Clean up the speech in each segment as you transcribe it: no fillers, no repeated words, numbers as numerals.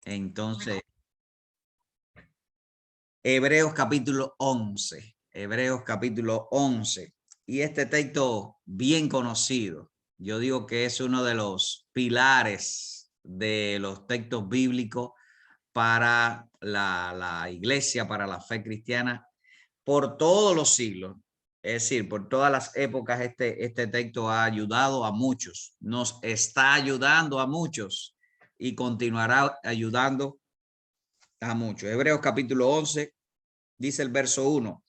Entonces, Hebreos capítulo 11. Hebreos capítulo 11. Y este texto bien conocido. Yo digo que es uno de los pilares de los textos bíblicos para la iglesia, para la fe cristiana, por todos los siglos. Es decir, por todas las épocas, este texto ha ayudado a muchos, nos está ayudando a muchos y continuará ayudando a muchos. Hebreos capítulo 11, dice el verso 1.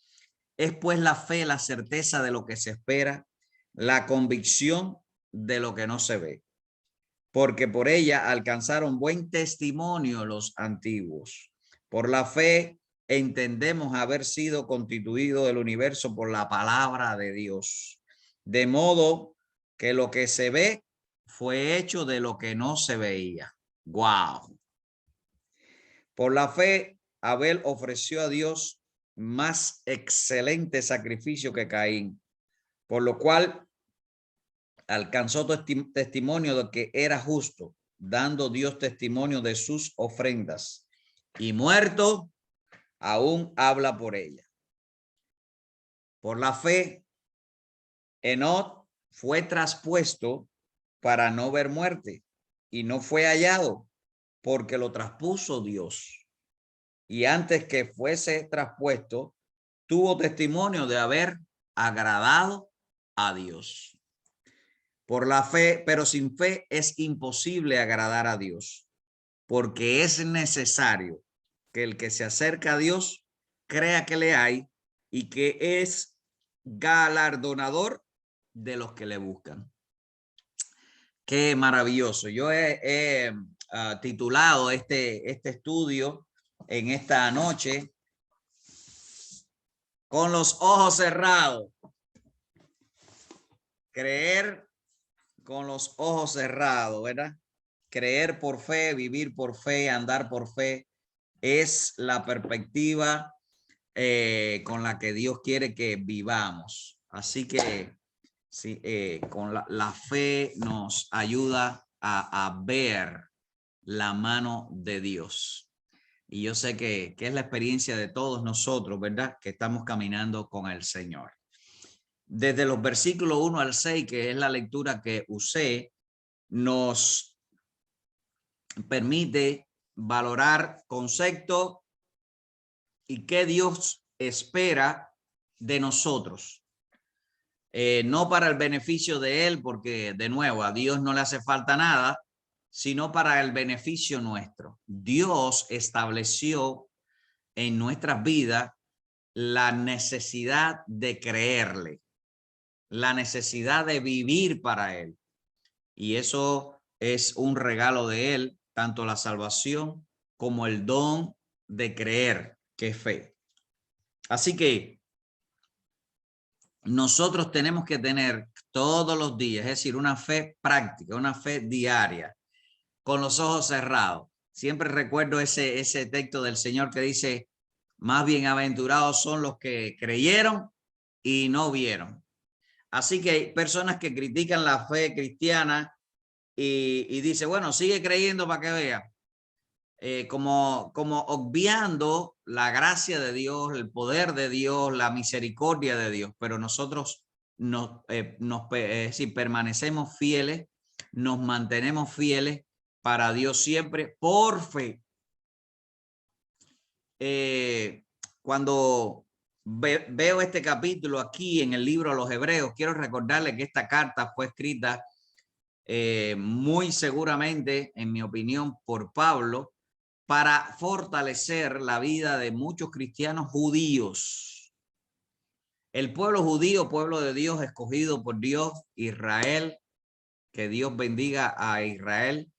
Es pues la fe, la certeza de lo que se espera, la convicción de lo que no se ve, porque por ella alcanzaron buen testimonio los antiguos. Por la fe entendemos haber sido constituido el universo por la palabra de Dios, de modo que lo que se ve fue hecho de lo que no se veía. ¡Wow! Por la fe, Abel ofreció a Dios más excelente sacrificio que Caín, por lo cual alcanzó testimonio de que era justo, dando Dios testimonio de sus ofrendas, y muerto aún habla por ella. Por la fe, Enoc fue traspuesto para no ver muerte, y no fue hallado, porque lo traspuso Dios. Y antes que fuese traspuesto, tuvo testimonio de haber agradado a Dios. Por la fe, pero sin fe es imposible agradar a Dios, porque es necesario que el que se acerca a Dios crea que le hay y que es galardonador de los que le buscan. Qué maravilloso. Yo he titulado este estudio en esta noche con los ojos cerrados. Creer con los ojos cerrados, ¿verdad? Creer por fe, vivir por fe, andar por fe, es la perspectiva con la que Dios quiere que vivamos. Así que sí, con la fe nos ayuda a ver la mano de Dios. Y yo sé que es la experiencia de todos nosotros, ¿verdad? Que estamos caminando con el Señor. Desde los versículos 1 al 6, que es la lectura que usé, nos permite valorar conceptos y qué Dios espera de nosotros. No para el beneficio de Él, porque de nuevo a Dios no le hace falta nada, sino para el beneficio nuestro. Dios estableció en nuestras vidas la necesidad de creerle, la necesidad de vivir para Él. Y eso es un regalo de Él, tanto la salvación como el don de creer, que es fe. Así que nosotros tenemos que tener todos los días, es decir, una fe práctica, una fe diaria, con los ojos cerrados. Siempre recuerdo ese texto del Señor que dice, más bienaventurados son los que creyeron y no vieron. Así que hay personas que critican la fe cristiana y dice, bueno, sigue creyendo para que vea. Como obviando la gracia de Dios, el poder de Dios, la misericordia de Dios, pero nosotros si permanecemos fieles, nos mantenemos fieles para Dios siempre por fe. Cuando veo este capítulo aquí en el libro de los Hebreos, quiero recordarle que esta carta fue escrita muy seguramente, en mi opinión, por Pablo, para fortalecer la vida de muchos cristianos judíos. El pueblo judío, pueblo de Dios, escogido por Dios, Israel, que Dios bendiga a Israel,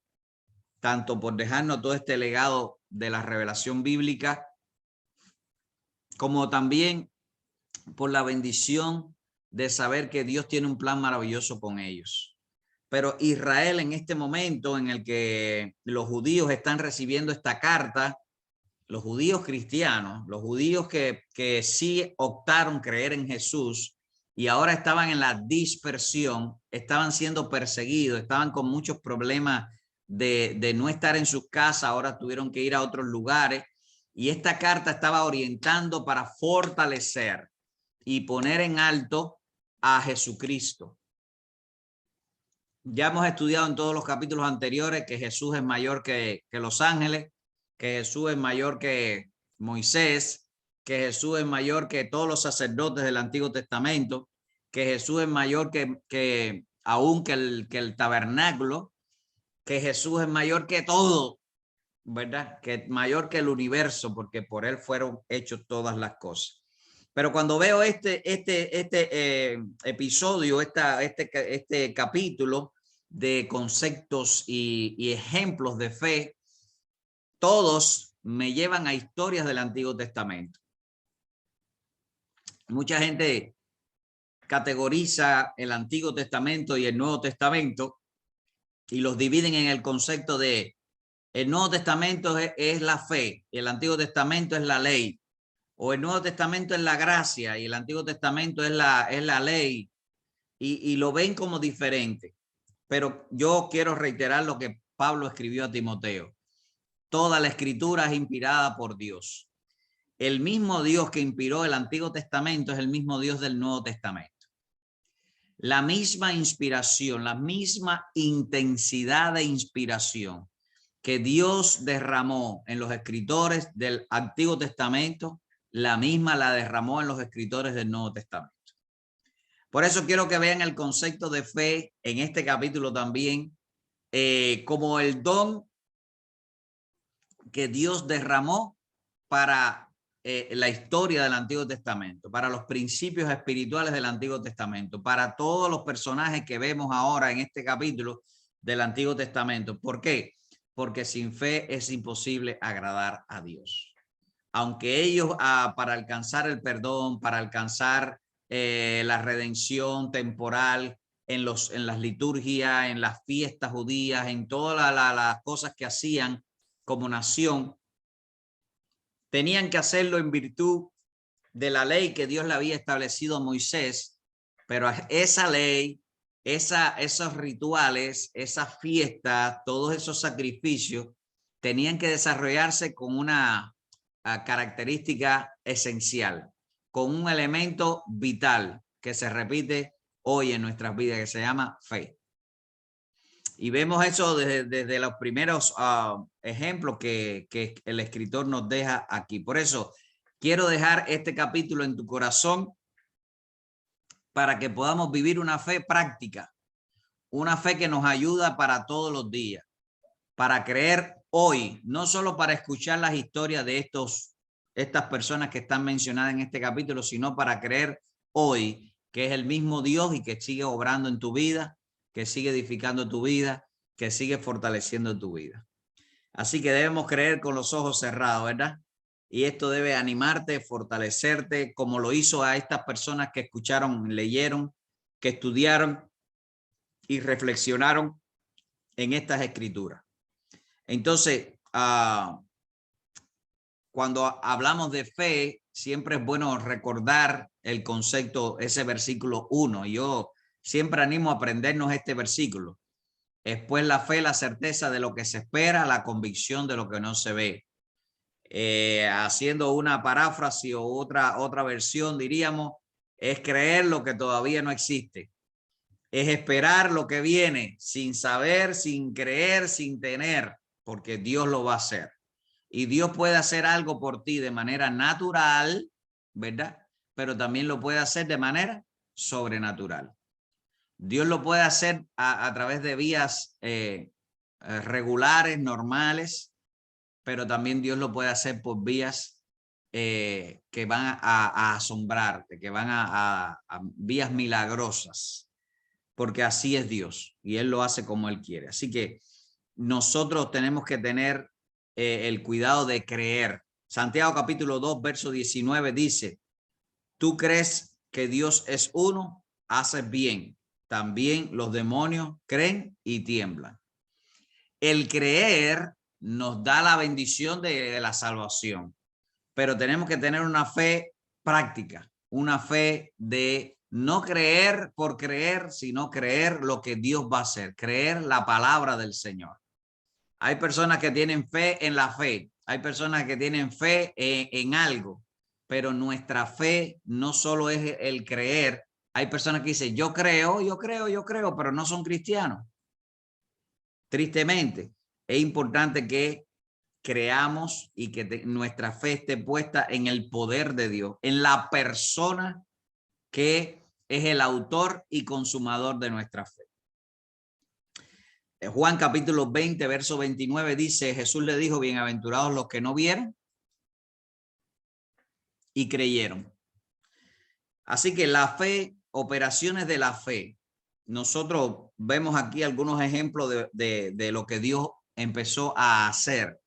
tanto por dejarnos todo este legado de la revelación bíblica, como también por la bendición de saber que Dios tiene un plan maravilloso con ellos. Pero Israel, en este momento en el que los judíos están recibiendo esta carta, los judíos cristianos, los judíos que sí optaron creer en Jesús y ahora estaban en la dispersión, estaban siendo perseguidos, estaban con muchos problemas de no estar en sus casas, ahora tuvieron que ir a otros lugares. Y esta carta estaba orientando para fortalecer y poner en alto a Jesucristo. Ya hemos estudiado en todos los capítulos anteriores que Jesús es mayor que los ángeles, que Jesús es mayor que Moisés, que Jesús es mayor que todos los sacerdotes del Antiguo Testamento, que Jesús es mayor que el tabernáculo, que Jesús es mayor que todo, ¿verdad? Que mayor que el universo, porque por él fueron hechas todas las cosas. Pero cuando veo este episodio, este capítulo de conceptos y ejemplos de fe, todos me llevan a historias del Antiguo Testamento. Mucha gente categoriza el Antiguo Testamento y el Nuevo Testamento y los dividen en el concepto de el Nuevo Testamento es la fe, y el Antiguo Testamento es la ley, o el Nuevo Testamento es la gracia y el Antiguo Testamento es la ley, y lo ven como diferente. Pero yo quiero reiterar lo que Pablo escribió a Timoteo. Toda la escritura es inspirada por Dios. El mismo Dios que inspiró el Antiguo Testamento es el mismo Dios del Nuevo Testamento. La misma inspiración, la misma intensidad de inspiración que Dios derramó en los escritores del Antiguo Testamento, la misma la derramó en los escritores del Nuevo Testamento. Por eso quiero que vean el concepto de fe en este capítulo también, como el don que Dios derramó para la historia del Antiguo Testamento, para los principios espirituales del Antiguo Testamento, para todos los personajes que vemos ahora en este capítulo del Antiguo Testamento. ¿Por qué? Porque sin fe es imposible agradar a Dios. Aunque ellos para alcanzar el perdón, para alcanzar la redención temporal en las liturgias, en las fiestas judías, en todas las cosas que hacían como nación, tenían que hacerlo en virtud de la ley que Dios le había establecido a Moisés, pero esa ley, esos rituales, esas fiestas, todos esos sacrificios tenían que desarrollarse con una característica esencial, con un elemento vital que se repite hoy en nuestras vidas, que se llama fe. Y vemos eso desde los primeros ejemplos que el escritor nos deja aquí. Por eso quiero dejar este capítulo en tu corazón para que podamos vivir una fe práctica, una fe que nos ayuda para todos los días, para creer hoy, no solo para escuchar las historias de estas personas que están mencionadas en este capítulo, sino para creer hoy que es el mismo Dios y que sigue obrando en tu vida, que sigue edificando tu vida, que sigue fortaleciendo tu vida. Así que debemos creer con los ojos cerrados, ¿verdad? Y esto debe animarte, fortalecerte, como lo hizo a estas personas que escucharon, leyeron, que estudiaron y reflexionaron en estas escrituras. Entonces, cuando hablamos de fe, siempre es bueno recordar el concepto, ese versículo 1. Yo siempre animo a aprendernos este versículo. Es pues la fe, la certeza de lo que se espera, la convicción de lo que no se ve. Haciendo una paráfrasis o otra versión, diríamos, es creer lo que todavía no existe. Es esperar lo que viene, sin saber, sin creer, sin tener, porque Dios lo va a hacer. Y Dios puede hacer algo por ti de manera natural, ¿verdad? Pero también lo puede hacer de manera sobrenatural. Dios lo puede hacer a través de vías regulares, normales, pero también Dios lo puede hacer por vías que van a asombrarte, que van a vías milagrosas, porque así es Dios y Él lo hace como Él quiere. Así que nosotros tenemos que tener el cuidado de creer. Santiago capítulo 2, verso 19 dice, tú crees que Dios es uno, haces bien. También los demonios creen y tiemblan. El creer nos da la bendición de la salvación, pero tenemos que tener una fe práctica, una fe de no creer por creer, sino creer lo que Dios va a hacer, creer la palabra del Señor. Hay personas que tienen fe en la fe. Hay personas que tienen fe en algo, pero nuestra fe no solo es el creer. Hay personas que dicen, yo creo, pero no son cristianos. Tristemente, es importante que creamos y que nuestra fe esté puesta en el poder de Dios, en la persona que es el autor y consumador de nuestra fe. Juan capítulo 20, verso 29 dice, Jesús le dijo, bienaventurados los que no vieron y creyeron. Así que la fe, operaciones de la fe. Nosotros vemos aquí algunos ejemplos de lo que Dios empezó a hacer.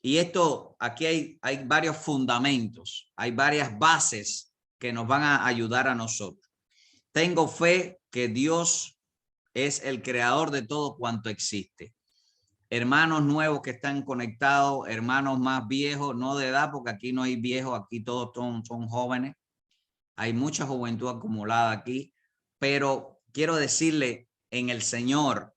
Y esto, aquí hay varios fundamentos, hay varias bases que nos van a ayudar a nosotros. Tengo fe que Dios es el creador de todo cuanto existe. Hermanos nuevos que están conectados, hermanos más viejos, no de edad, porque aquí no hay viejos, aquí todos son jóvenes. Hay mucha juventud acumulada aquí, pero quiero decirle en el Señor,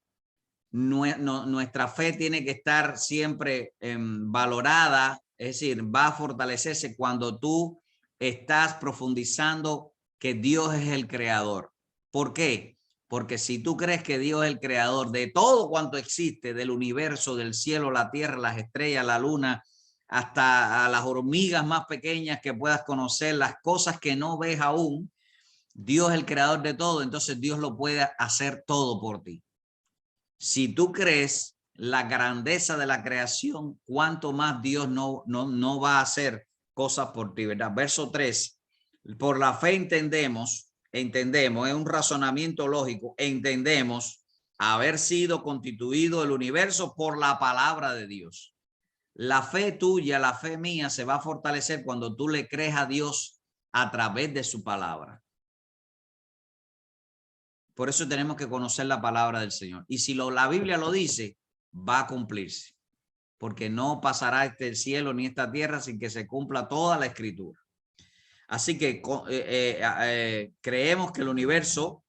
nuestra fe tiene que estar siempre valorada, es decir, va a fortalecerse cuando tú estás profundizando que Dios es el creador. ¿Por qué? Porque si tú crees que Dios es el creador de todo cuanto existe, del universo, del cielo, la tierra, las estrellas, la luna, hasta a las hormigas más pequeñas que puedas conocer, las cosas que no ves aún, Dios es el creador de todo, entonces Dios lo puede hacer todo por ti. Si tú crees la grandeza de la creación, cuánto más Dios no va a hacer cosas por ti, ¿verdad? Verso 3, por la fe entendemos, es un razonamiento lógico, entendemos haber sido constituido el universo por la palabra de Dios. La fe tuya, la fe mía se va a fortalecer cuando tú le crees a Dios a través de su palabra. Por eso tenemos que conocer la palabra del Señor. Y si la Biblia lo dice, va a cumplirse. Porque no pasará este cielo ni esta tierra sin que se cumpla toda la escritura. Así que creemos que el universo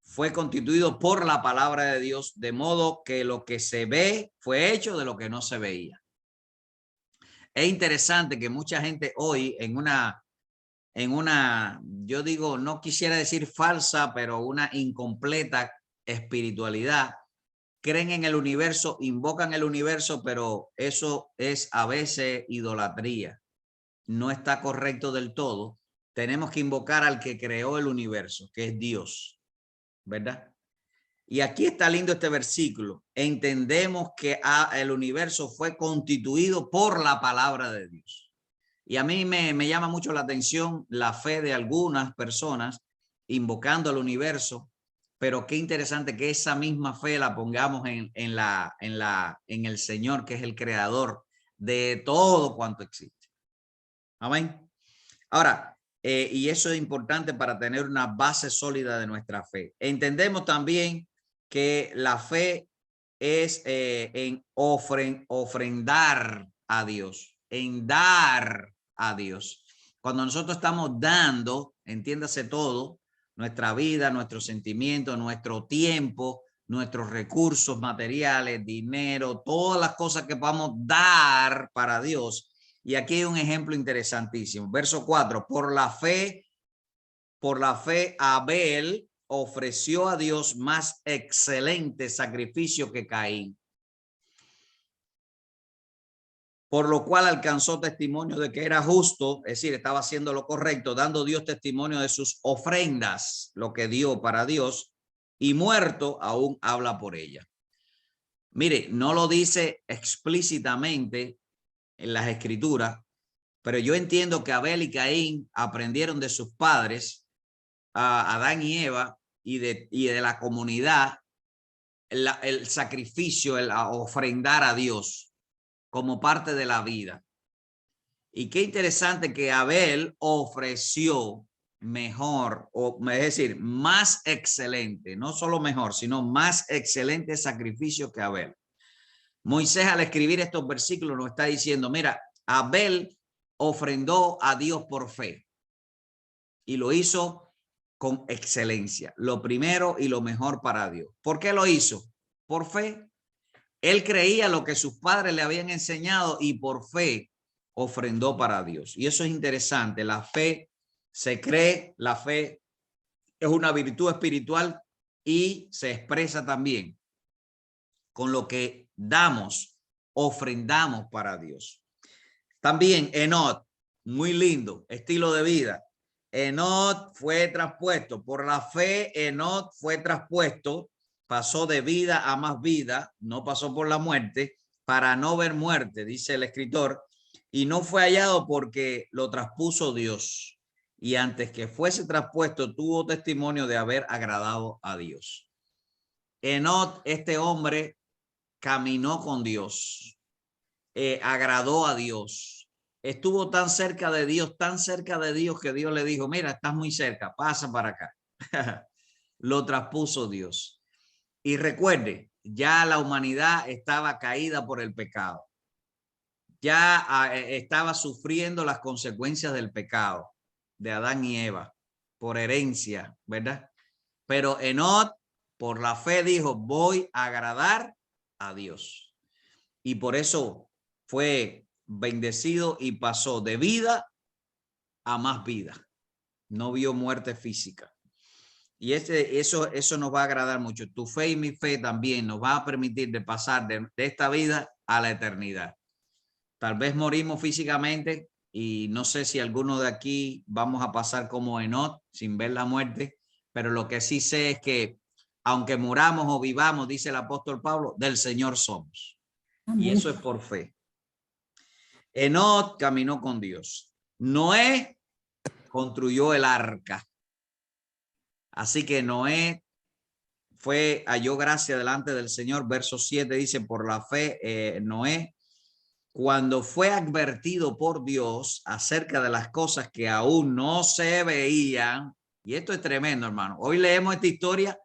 fue constituido por la palabra de Dios, de modo que lo que se ve fue hecho de lo que no se veía. Es interesante que mucha gente hoy en una, yo digo, no quisiera decir falsa, pero una incompleta espiritualidad, creen en el universo, invocan el universo, pero eso es a veces idolatría. No está correcto del todo. Tenemos que invocar al que creó el universo, que es Dios, ¿verdad? Y aquí está lindo este versículo. Entendemos que el universo fue constituido por la palabra de Dios. Y a mí me llama mucho la atención la fe de algunas personas invocando al universo, pero qué interesante que esa misma fe la pongamos en el Señor, que es el creador de todo cuanto existe. Amén. Ahora, y eso es importante para tener una base sólida de nuestra fe. Entendemos también que la fe es en ofrendar a Dios, en dar a Dios. Cuando nosotros estamos dando, entiéndase todo, nuestra vida, nuestros sentimientos, nuestro tiempo, nuestros recursos materiales, dinero, todas las cosas que podamos dar para Dios. Y aquí hay un ejemplo interesantísimo. Verso 4, por la fe Abel ofreció a Dios más excelente sacrificio que Caín, por lo cual alcanzó testimonio de que era justo, es decir, estaba haciendo lo correcto, dando Dios testimonio de sus ofrendas, lo que dio para Dios, y muerto aún habla por ella. Mire, no lo dice explícitamente en las escrituras, pero yo entiendo que Abel y Caín aprendieron de sus padres, a Adán y Eva, y de la comunidad, el sacrificio, el ofrendar a Dios como parte de la vida. Y qué interesante que Abel ofreció mejor, es decir, más excelente, no solo mejor, sino más excelente sacrificio que Abel. Moisés, al escribir estos versículos, nos está diciendo, mira, Abel ofrendó a Dios por fe y lo hizo con excelencia, lo primero y lo mejor para Dios. ¿Por qué lo hizo? Por fe. Él creía lo que sus padres le habían enseñado y por fe ofrendó para Dios. Y eso es interesante. La fe se cree, la fe es una virtud espiritual y se expresa también con lo que damos, ofrendamos para Dios. También Enoc, muy lindo, estilo de vida. Enoc fue traspuesto, por la fe Enoc fue traspuesto, pasó de vida a más vida, no pasó por la muerte, para no ver muerte, dice el escritor, y no fue hallado porque lo traspuso Dios. Y antes que fuese traspuesto, tuvo testimonio de haber agradado a Dios. Enoc, este hombre, caminó con Dios, agradó a Dios, estuvo tan cerca de Dios, que Dios le dijo, mira, estás muy cerca, pasa para acá. Lo traspuso Dios. Y recuerde, ya la humanidad estaba caída por el pecado. Ya estaba sufriendo las consecuencias del pecado de Adán y Eva por herencia, ¿verdad? Pero Enoc, por la fe, dijo, voy a agradar a Dios. Y por eso fue bendecido y pasó de vida a más vida. No vio muerte física. Y eso nos va a agradar mucho. Tu fe y mi fe también nos va a permitir de pasar de esta vida a la eternidad. Tal vez morimos físicamente y no sé si alguno de aquí vamos a pasar como Enoc sin ver la muerte, pero lo que sí sé es que aunque muramos o vivamos, dice el apóstol Pablo, del Señor somos. Y eso es por fe. Enoc caminó con Dios. Noé construyó el arca. Así que Noé halló gracia delante del Señor. Verso 7 dice, por la fe, Noé, cuando fue advertido por Dios acerca de las cosas que aún no se veían, y esto es tremendo, hermano. Hoy leemos esta historia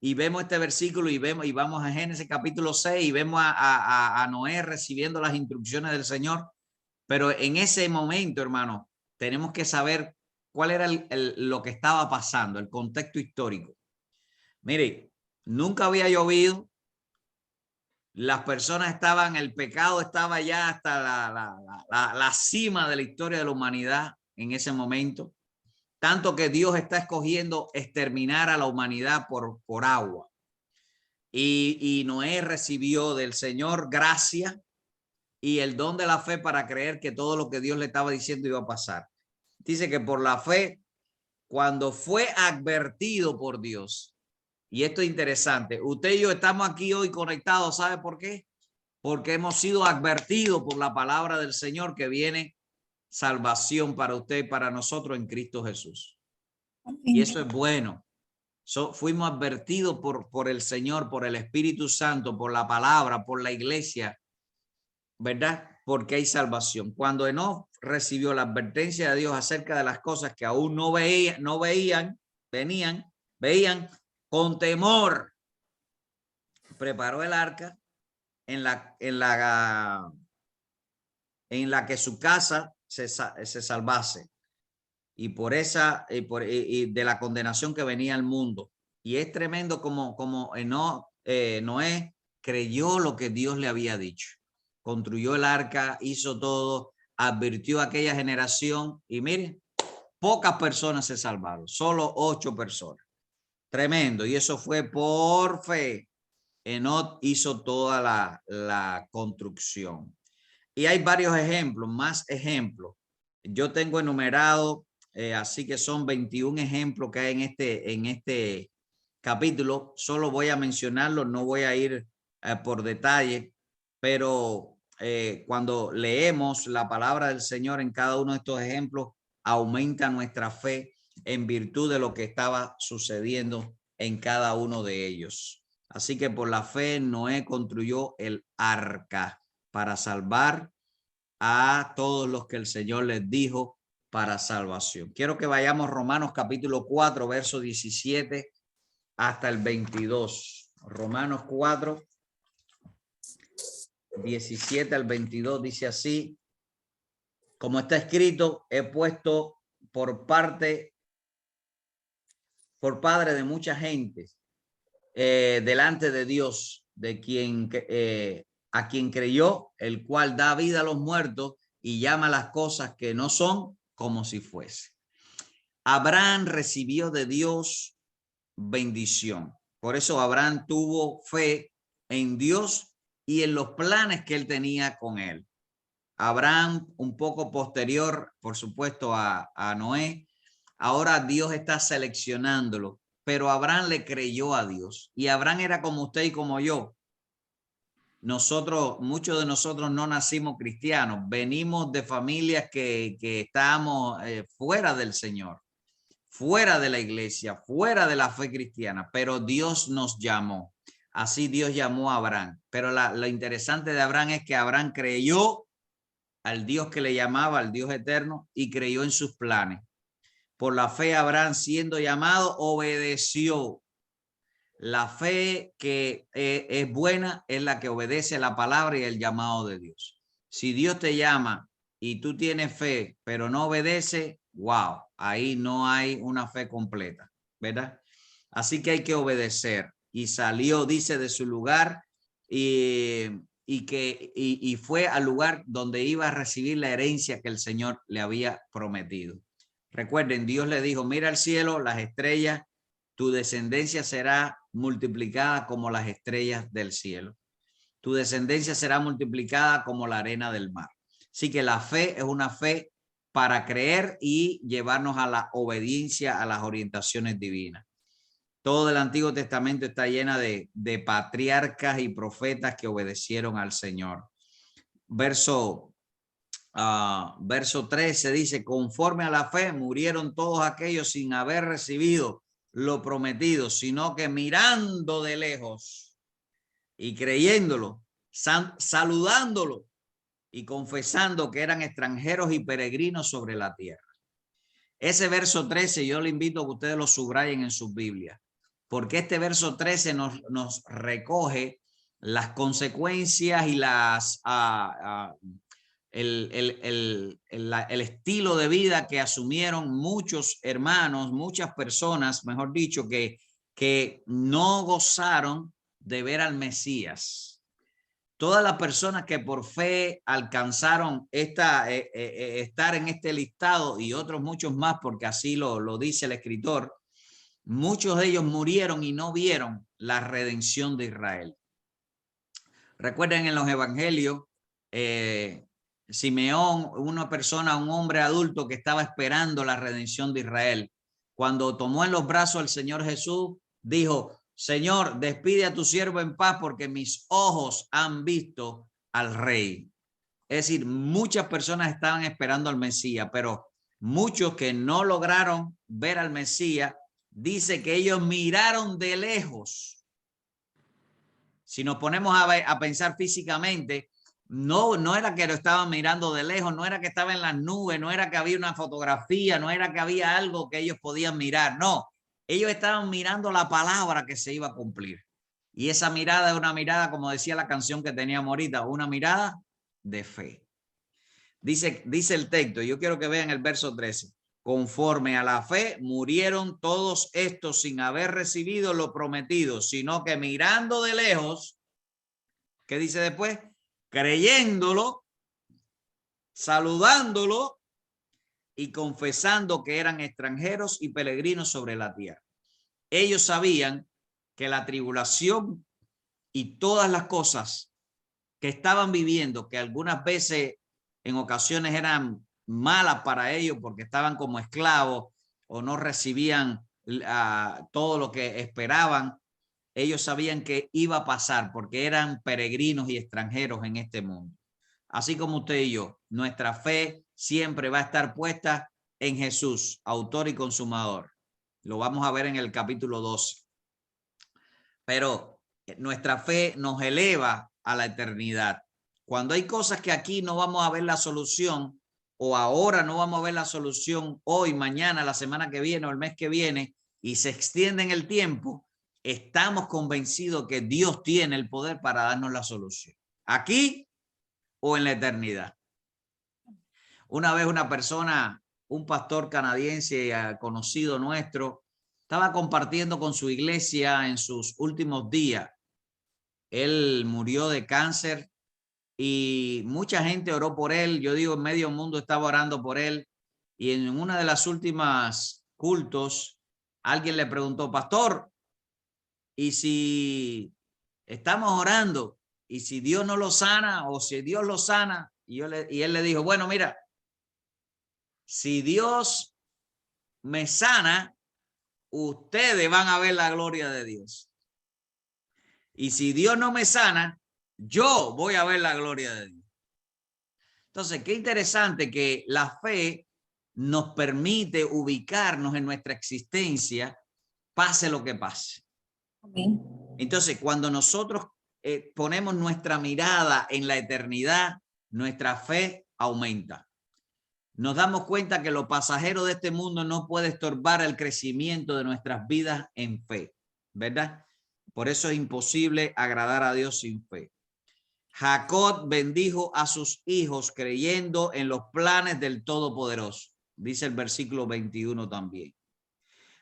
y vemos este versículo y vamos a Génesis capítulo 6 y vemos a Noé recibiendo las instrucciones del Señor. Pero en ese momento, hermano, tenemos que saber cuál era lo que estaba pasando, el contexto histórico. Mire, nunca había llovido. Las personas estaban, el pecado estaba ya hasta la cima de la historia de la humanidad en ese momento. Tanto que Dios está escogiendo exterminar a la humanidad por agua. Y Noé recibió del Señor gracia y el don de la fe para creer que todo lo que Dios le estaba diciendo iba a pasar. Dice que por la fe, cuando fue advertido por Dios, y esto es interesante, usted y yo estamos aquí hoy conectados, ¿sabe por qué? Porque hemos sido advertidos por la palabra del Señor que viene salvación para usted y para nosotros en Cristo Jesús. Y eso es bueno. Fuimos advertidos por el Señor, por el Espíritu Santo, por la palabra, por la iglesia, ¿verdad? Porque hay salvación. Cuando Enoc recibió la advertencia de Dios acerca de las cosas que aún no veían con temor, preparó el arca en la que su casa se salvase y por esa y de la condenación que venía al mundo. Y es tremendo como Noé creyó lo que Dios le había dicho. Construyó el arca, hizo todo, advirtió a aquella generación y miren, pocas personas se salvaron, solo 8 personas. Tremendo. Y eso fue por fe. Enoc hizo toda la construcción. Y hay varios ejemplos, más ejemplos. Yo tengo enumerado, así que son 21 ejemplos que hay en este capítulo. Solo voy a mencionarlos, no voy a ir por detalle, pero cuando leemos la palabra del Señor en cada uno de estos ejemplos, aumenta nuestra fe en virtud de lo que estaba sucediendo en cada uno de ellos. Así que por la fe Noé construyó el arca para salvar a todos los que el Señor les dijo para salvación. Quiero que vayamos Romanos capítulo 4, verso 17 hasta el 22. Romanos 4, 17 al 22 dice así: como está escrito, he puesto por padre de mucha gente delante de Dios, a quien creyó, el cual da vida a los muertos y llama las cosas que no son como si fuese. Abraham recibió de Dios bendición. Por eso Abraham tuvo fe en Dios y en los planes que él tenía con él. Abraham, un poco posterior, por supuesto, a Noé, ahora Dios está seleccionándolo, pero Abraham le creyó a Dios. Y Abraham era como usted y como yo. Muchos de nosotros no nacimos cristianos, venimos de familias que estábamos fuera del Señor, fuera de la iglesia, fuera de la fe cristiana, pero Dios nos llamó. Así Dios llamó a Abraham. Pero lo interesante de Abraham es que Abraham creyó al Dios que le llamaba, al Dios eterno, y creyó en sus planes. Por la fe, Abraham, siendo llamado, obedeció. La fe que es buena es la que obedece la palabra y el llamado de Dios. Si Dios te llama y tú tienes fe, pero no obedece, wow, ahí no hay una fe completa, ¿verdad? Así que hay que obedecer. Y salió, dice, de su lugar y fue al lugar donde iba a recibir la herencia que el Señor le había prometido. Recuerden, Dios le dijo, mira el cielo, las estrellas, tu descendencia será multiplicada como las estrellas del cielo. Tu descendencia será multiplicada como la arena del mar. Así que la fe es una fe para creer y llevarnos a la obediencia a las orientaciones divinas. Todo el Antiguo Testamento está llena de patriarcas y profetas que obedecieron al Señor. Verso 13 dice, conforme a la fe murieron todos aquellos sin haber recibido lo prometido, sino que mirando de lejos y creyéndolo, saludándolo y confesando que eran extranjeros y peregrinos sobre la tierra. Ese verso 13 yo le invito a que ustedes lo subrayen en sus Biblias, porque este verso 13 nos recoge las consecuencias y el estilo de vida que asumieron muchos hermanos, muchas personas, mejor dicho, que no gozaron de ver al Mesías. Todas las personas que por fe alcanzaron estar en este listado y otros muchos más, porque así lo dice el escritor, muchos de ellos murieron y no vieron la redención de Israel. Recuerden en los evangelios, Simeón, una persona, un hombre adulto que estaba esperando la redención de Israel, cuando tomó en los brazos al Señor Jesús, dijo, Señor, despide a tu siervo en paz porque mis ojos han visto al Rey. Es decir, muchas personas estaban esperando al Mesías, pero muchos que no lograron ver al Mesías, dice que ellos miraron de lejos. Si nos ponemos a pensar físicamente, no era que lo estaban mirando de lejos, no era que estaba en las nubes, no era que había una fotografía, no era que había algo que ellos podían mirar, no. Ellos estaban mirando la palabra que se iba a cumplir. Y esa mirada es una mirada, como decía la canción que teníamos ahorita, una mirada de fe. Dice el texto, yo quiero que vean el verso 13. Conforme a la fe murieron todos estos sin haber recibido lo prometido, sino que mirando de lejos, ¿qué dice después? Creyéndolo, saludándolo y confesando que eran extranjeros y peregrinos sobre la tierra. Ellos sabían que la tribulación y todas las cosas que estaban viviendo, que algunas veces en ocasiones eran malas para ellos porque estaban como esclavos o no recibían todo lo que esperaban, ellos sabían que iba a pasar porque eran peregrinos y extranjeros en este mundo. Así como usted y yo, nuestra fe siempre va a estar puesta en Jesús, autor y consumador. Lo vamos a ver en el capítulo 12. Pero nuestra fe nos eleva a la eternidad. Cuando hay cosas que aquí no vamos a ver la solución, o ahora no vamos a ver la solución, hoy, mañana, la semana que viene o el mes que viene, y se extiende en el tiempo, estamos convencidos que Dios tiene el poder para darnos la solución, aquí o en la eternidad. Una vez una persona, un pastor canadiense conocido nuestro, estaba compartiendo con su iglesia en sus últimos días Él murió de cáncer y mucha gente oró por él. Yo digo, medio mundo estaba orando por él. Y en una de las últimas cultos, alguien le preguntó, pastor, ¿y si estamos orando y si Dios no lo sana o si Dios lo sana? Y él le dijo, bueno, mira, si Dios me sana, ustedes van a ver la gloria de Dios. Y si Dios no me sana, yo voy a ver la gloria de Dios. Entonces, qué interesante que la fe nos permite ubicarnos en nuestra existencia, pase lo que pase. Amén. Entonces, cuando nosotros ponemos nuestra mirada en la eternidad, nuestra fe aumenta. Nos damos cuenta que lo pasajero de este mundo no puede estorbar el crecimiento de nuestras vidas en fe, ¿verdad? Por eso es imposible agradar a Dios sin fe. Jacob bendijo a sus hijos creyendo en los planes del Todopoderoso. Dice el versículo 21 también.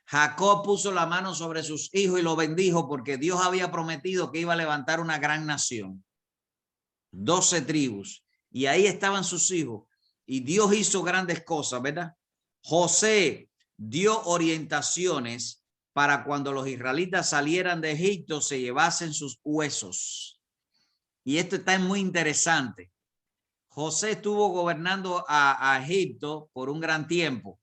Jacob puso la mano sobre sus hijos y lo bendijo porque Dios había prometido que iba a levantar una gran nación. 12 tribus. Y ahí estaban sus hijos. Y Dios hizo grandes cosas, ¿verdad? José dio orientaciones para cuando los israelitas salieran de Egipto se llevasen sus huesos. Y esto está muy interesante. José estuvo gobernando a Egipto por un gran tiempo.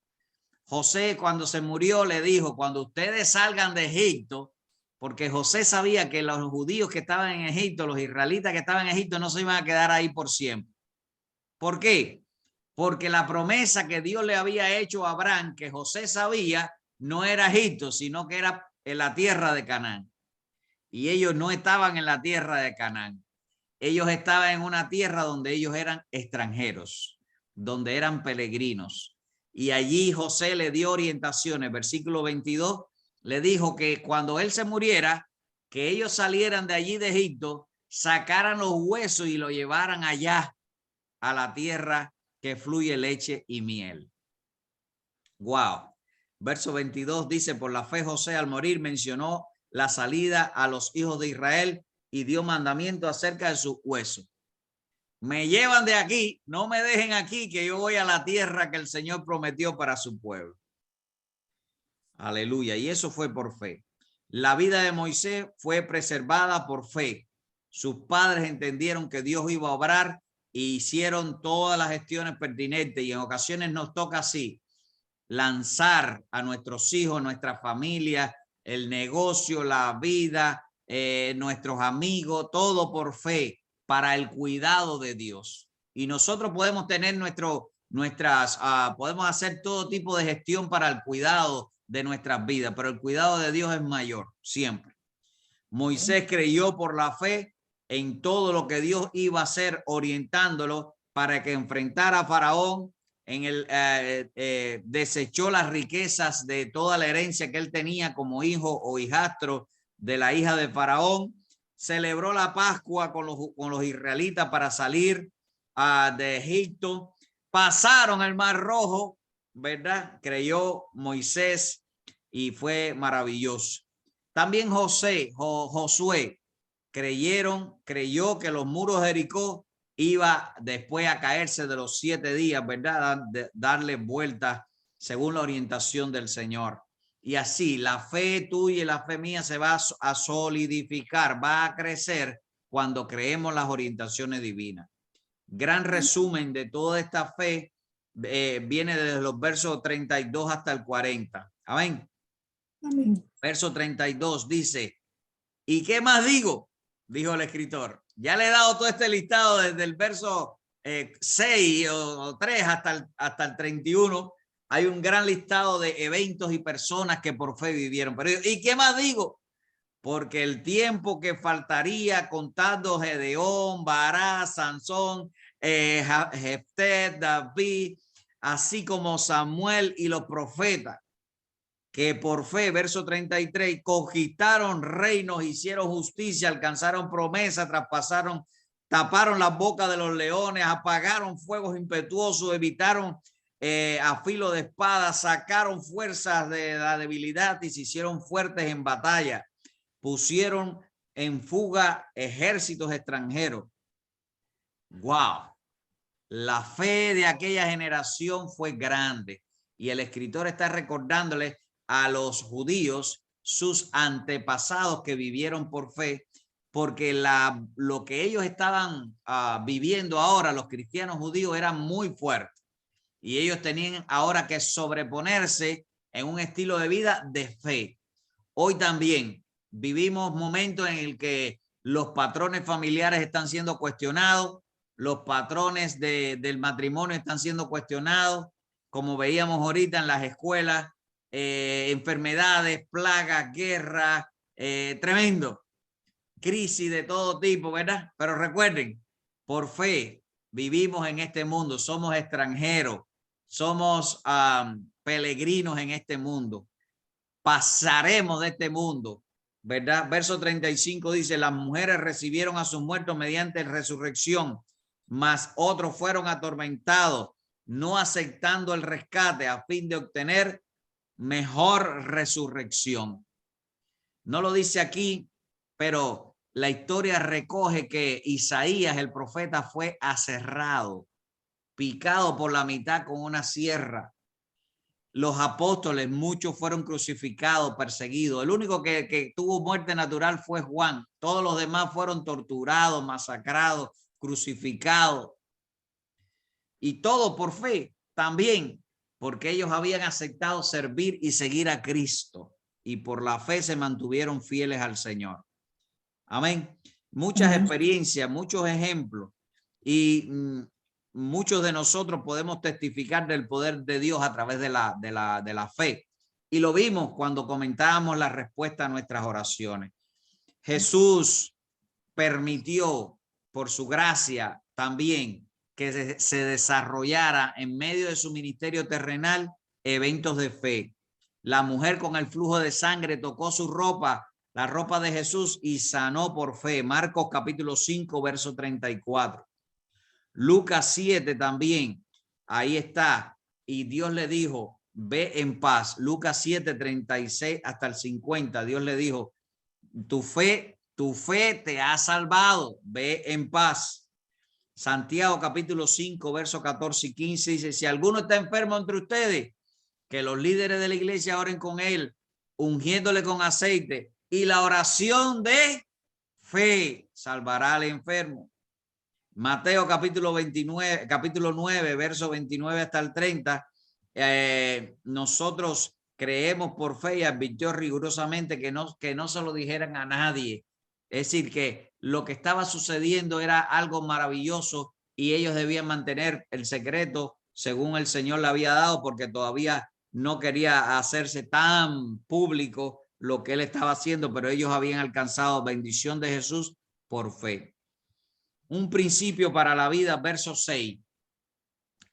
José, cuando se murió, le dijo, cuando ustedes salgan de Egipto, porque José sabía que los judíos que estaban en Egipto, los israelitas que estaban en Egipto, no se iban a quedar ahí por siempre. ¿Por qué? Porque la promesa que Dios le había hecho a Abraham, que José sabía, no era Egipto, sino que era en la tierra de Canaán. Y ellos no estaban en la tierra de Canaán. Ellos estaban en una tierra donde ellos eran extranjeros, donde eran peregrinos. Y allí José le dio orientaciones. Versículo 22 le dijo que cuando él se muriera, que ellos salieran de allí de Egipto, sacaran los huesos y lo llevaran allá a la tierra que fluye leche y miel. Wow. Verso 22 dice, por la fe José al morir mencionó la salida a los hijos de Israel y dio mandamiento acerca de sus huesos. Me llevan de aquí, no me dejen aquí, que yo voy a la tierra que el Señor prometió para su pueblo. Aleluya. Y eso fue por fe. La vida de Moisés fue preservada por fe. Sus padres entendieron que Dios iba a obrar e hicieron todas las gestiones pertinentes. Y en ocasiones nos toca así, lanzar a nuestros hijos, nuestra familia, el negocio, la vida, nuestros amigos, todo por fe, para el cuidado de Dios. Y nosotros podemos tener podemos hacer todo tipo de gestión para el cuidado de nuestras vidas, pero el cuidado de Dios es mayor, siempre. Moisés creyó por la fe en todo lo que Dios iba a hacer, orientándolo para que enfrentara a Faraón. Desechó las riquezas de toda la herencia que él tenía como hijo o hijastro de la hija de Faraón. Celebró la Pascua con los israelitas para salir de Egipto. Pasaron el Mar Rojo, ¿verdad? Creyó Moisés y fue maravilloso. También Josué creyó que los muros de Jericó iba después a caerse de los 7 días, ¿verdad? Darle vueltas según la orientación del Señor. Y así la fe tuya y la fe mía se va a solidificar, va a crecer cuando creemos las orientaciones divinas. Gran resumen de toda esta fe viene desde los versos 32 hasta el 40. Amén. Amén. Verso 32 dice, ¿y qué más digo? Dijo el escritor. Ya le he dado todo este listado desde el verso 6 o 3 hasta el 31. Hay un gran listado de eventos y personas que por fe vivieron. Pero ¿y qué más digo? Porque el tiempo que faltaría contando Gedeón, Bará, Sansón, Jefté, David, así como Samuel y los profetas, que por fe, verso 33, conquistaron reinos, hicieron justicia, alcanzaron promesa, traspasaron, taparon las bocas de los leones, apagaron fuegos impetuosos, evitaron a filo de espada, sacaron fuerzas de la debilidad y se hicieron fuertes en batalla. Pusieron en fuga ejércitos extranjeros. ¡Wow! La fe de aquella generación fue grande y el escritor está recordándole a los judíos sus antepasados que vivieron por fe, porque lo que ellos estaban viviendo ahora, los cristianos judíos, era muy fuerte y ellos tenían ahora que sobreponerse en un estilo de vida de fe. Hoy también vivimos momentos en el que los patrones familiares están siendo cuestionados, los patrones del matrimonio están siendo cuestionados, como veíamos ahorita en las escuelas, enfermedades, plagas, guerras, tremendo, crisis de todo tipo, ¿verdad? Pero recuerden, por fe vivimos en este mundo, somos extranjeros, somos peregrinos en este mundo, pasaremos de este mundo, ¿verdad? Verso 35 dice, las mujeres recibieron a sus muertos mediante resurrección, mas otros fueron atormentados, no aceptando el rescate a fin de obtener mejor resurrección. No lo dice aquí, pero la historia recoge que Isaías, el profeta, fue aserrado, picado por la mitad con una sierra. Los apóstoles, muchos fueron crucificados, perseguidos. El único que tuvo muerte natural fue Juan. Todos los demás fueron torturados, masacrados, crucificados. Y todo por fe también, porque ellos habían aceptado servir y seguir a Cristo. Y por la fe se mantuvieron fieles al Señor. Amén. Muchas experiencias, muchos ejemplos. Y muchos de nosotros podemos testificar del poder de Dios a través de la fe. Y lo vimos cuando comentábamos la respuesta a nuestras oraciones. Jesús permitió por su gracia también que se desarrollara en medio de su ministerio terrenal eventos de fe. La mujer con el flujo de sangre tocó su ropa, la ropa de Jesús, y sanó por fe. Marcos capítulo 5, verso 34. Lucas 7 también, ahí está. Y Dios le dijo, ve en paz. Lucas 7, 36 hasta el 50. Dios le dijo, tu fe te ha salvado, ve en paz. Santiago capítulo 5, verso 14 y 15 dice, si alguno está enfermo entre ustedes, que los líderes de la iglesia oren con él, ungiéndole con aceite, y la oración de fe salvará al enfermo. Mateo capítulo 29, capítulo 9, verso 29 hasta el 30. Nosotros creemos por fe y advirtió rigurosamente que no se lo dijeran a nadie. Es decir, que lo que estaba sucediendo era algo maravilloso y ellos debían mantener el secreto según el Señor le había dado, porque todavía no quería hacerse tan público lo que él estaba haciendo, pero ellos habían alcanzado bendición de Jesús por fe. Un principio para la vida, verso 6.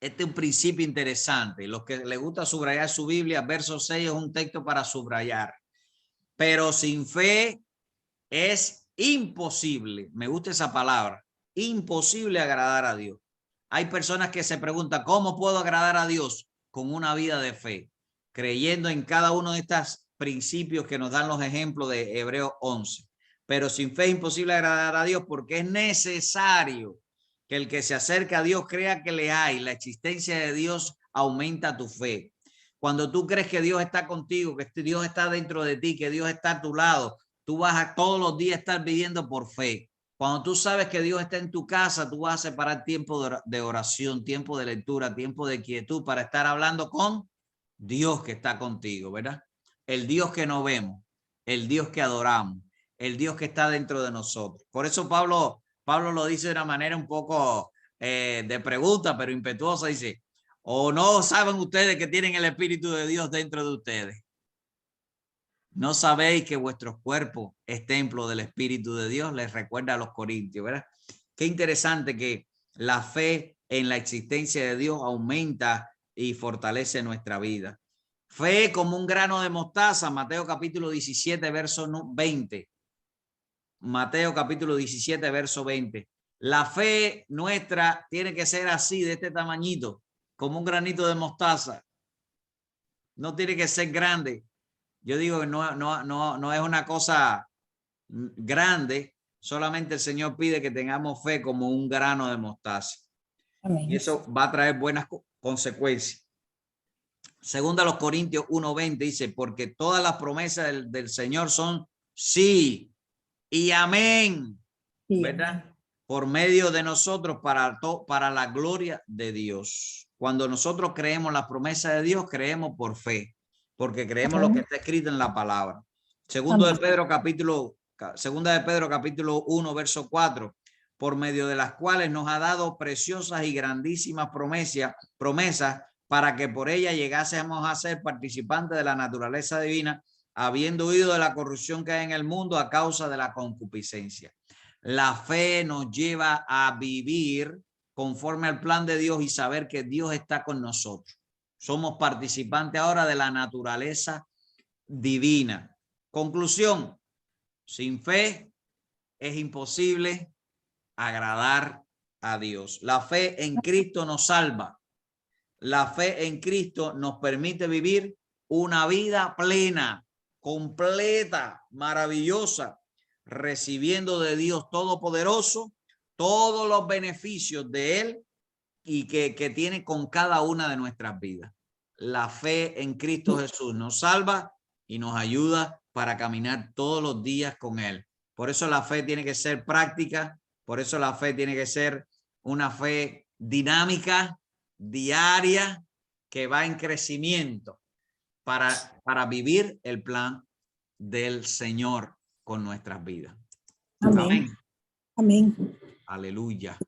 Este es un principio interesante. Los que les gusta subrayar su Biblia, verso 6 es un texto para subrayar. Pero sin fe es imposible, me gusta esa palabra, imposible agradar a Dios. Hay personas que se preguntan, ¿cómo puedo agradar a Dios? Con una vida de fe, creyendo en cada uno de estos principios que nos dan los ejemplos de Hebreos 11. Pero sin fe es imposible agradar a Dios, porque es necesario que el que se acerca a Dios crea que le hay. La existencia de Dios aumenta tu fe. Cuando tú crees que Dios está contigo, que Dios está dentro de ti, que Dios está a tu lado, tú vas a todos los días estar viviendo por fe. Cuando tú sabes que Dios está en tu casa, tú vas a separar tiempo de oración, tiempo de lectura, tiempo de quietud para estar hablando con Dios que está contigo, ¿verdad? El Dios que no vemos, el Dios que adoramos, el Dios que está dentro de nosotros. Por eso Pablo lo dice de una manera un poco de pregunta, pero impetuosa. Dice, ¿o no saben ustedes que tienen el Espíritu de Dios dentro de ustedes? ¿No sabéis que vuestro cuerpo es templo del Espíritu de Dios? Les recuerda a los corintios, ¿verdad? Qué interesante que la fe en la existencia de Dios aumenta y fortalece nuestra vida. Fe como un grano de mostaza, Mateo capítulo 17, verso 20. Mateo capítulo 17, verso 20. La fe nuestra tiene que ser así, de este tamañito, como un granito de mostaza. No tiene que ser grande. Yo digo que no es una cosa grande, solamente el Señor pide que tengamos fe como un grano de mostaza. Amén. Y eso va a traer buenas consecuencias. Segunda a los Corintios 1:20 dice, porque todas las promesas del Señor son sí y amén, Sí, ¿verdad? amén. Por medio de nosotros para la gloria de Dios. Cuando nosotros creemos las promesas de Dios, creemos por fe, porque creemos lo que está escrito en la palabra. Segunda de Pedro capítulo 1, verso 4, por medio de las cuales nos ha dado preciosas y grandísimas promesas para que por ella llegásemos a ser participantes de la naturaleza divina, habiendo huido de la corrupción que hay en el mundo a causa de la concupiscencia. La fe nos lleva a vivir conforme al plan de Dios y saber que Dios está con nosotros. Somos participantes ahora de la naturaleza divina. Conclusión, sin fe es imposible agradar a Dios. La fe en Cristo nos salva. La fe en Cristo nos permite vivir una vida plena, completa, maravillosa, recibiendo de Dios Todopoderoso todos los beneficios de Él y que tiene con cada una de nuestras vidas. La fe en Cristo Jesús nos salva y nos ayuda para caminar todos los días con Él. Por eso la fe tiene que ser práctica, por eso la fe tiene que ser una fe dinámica, diaria, que va en crecimiento para vivir el plan del Señor con nuestras vidas. Amén. Amén. Amén. Aleluya.